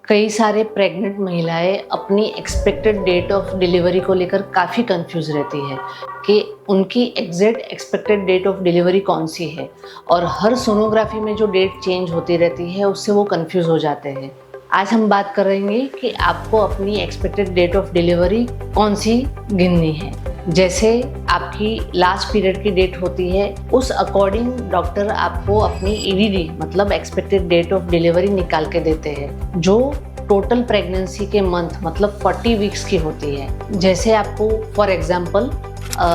कई सारे प्रेग्नेंट महिलाएं अपनी एक्सपेक्टेड डेट ऑफ डिलीवरी को लेकर काफ़ी कंफ्यूज रहती है कि उनकी exact expected date of delivery कौन सी है, और हर सोनोग्राफी में जो डेट चेंज होती रहती है उससे वो कंफ्यूज हो जाते हैं। आज हम बात करेंगे कि आपको अपनी एक्सपेक्टेड डेट ऑफ डिलीवरी कौन सी गिननी है। जैसे आपकी लास्ट पीरियड की डेट होती है, उस अकॉर्डिंग डॉक्टर आपको अपनी ईडीडी मतलब एक्सपेक्टेड डेट ऑफ डिलीवरी निकाल के देते हैं, जो टोटल प्रेगनेंसी के मंथ मतलब 40 वीक्स की होती है। जैसे आपको for example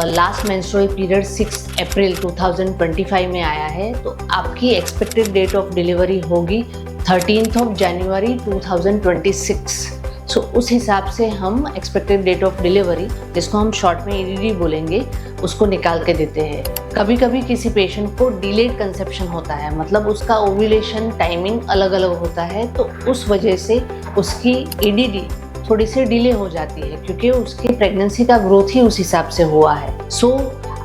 last menstrual period 6 अप्रैल 2025 में आया है, तो आपकी एक्सपेक्टेड डेट ऑफ डिलीवरी होगी 13 जनवरी 2026। सो उस हिसाब से हम एक्सपेक्टेड डेट ऑफ डिलीवरी, जिसको हम शॉर्ट में ईडीडी बोलेंगे, उसको निकाल के देते हैं। कभी कभी किसी पेशेंट को डिलेड कंसेप्शन होता है, मतलब उसका ओव्यूलेशन टाइमिंग अलग अलग होता है, तो उस वजह से उसकी ईडीडी थोड़ी सी डिले हो जाती है, क्योंकि उसकी प्रेगनेंसी का ग्रोथ ही उस हिसाब से हुआ है। सो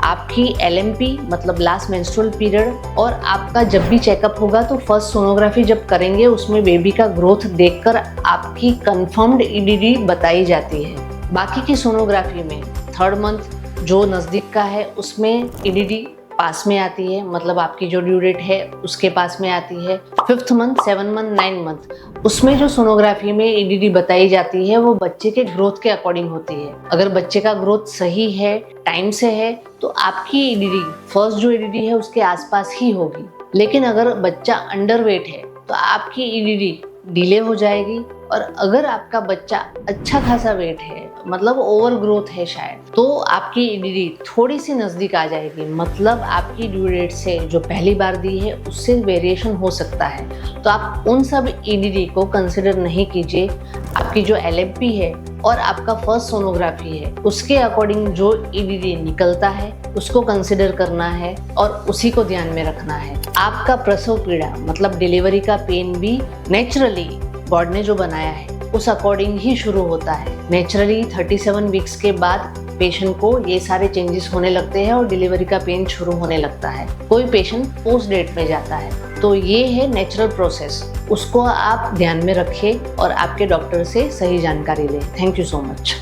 आपकी एलएमपी मतलब लास्ट मेंस्ट्रुअल पीरियड, और आपका जब भी चेकअप होगा तो फर्स्ट सोनोग्राफी जब करेंगे उसमें बेबी का ग्रोथ देखकर आपकी कंफर्म्ड ईडीडी बताई जाती है। बाकी की सोनोग्राफी में थर्ड मंथ जो नज़दीक का है उसमें ईडीडी पास में आती है, मतलब आपकी जो ड्यू डेट है उसके पास में आती है। 5th मंथ, 7 मंथ, 9 मंथ उसमें जो सोनोग्राफी में ईडीडी बताई जाती है वो बच्चे के ग्रोथ के अकॉर्डिंग होती है। अगर बच्चे का ग्रोथ सही है, टाइम से है, तो आपकी ईडीडी फर्स्ट जो ईडीडी है उसके आसपास ही होगी। लेकिन अगर बच्चा अंडरवेट है तो आपकी ईडीडी डिले हो जाएगी, और अगर आपका बच्चा अच्छा खासा वेट है, मतलब ओवर ग्रोथ है शायद, तो आपकी ईडीडी थोड़ी सी नज़दीक आ जाएगी। मतलब आपकी ड्यू डेट से जो पहली बार दी है उससे वेरिएशन हो सकता है, तो आप उन सब ईडीडी को कंसिडर नहीं कीजिए। आपकी जो एलएमपी है और आपका फर्स्ट सोनोग्राफी है उसके अकॉर्डिंग जो ईडीडी निकलता है उसको कंसिडर करना है और उसी को ध्यान में रखना है। आपका प्रसव पीड़ा मतलब डिलीवरी का पेन भी नेचुरली गॉड ने जो बनाया है उस अकॉर्डिंग ही शुरू होता है। नेचुरली 37 वीक्स के बाद पेशेंट को ये सारे चेंजेस होने लगते हैं और डिलीवरी का पेन शुरू होने लगता है। कोई पेशेंट पोस्ट डेट में जाता है, तो ये है नेचुरल प्रोसेस, उसको आप ध्यान में रखें और आपके डॉक्टर से सही जानकारी लें। Thank you so much.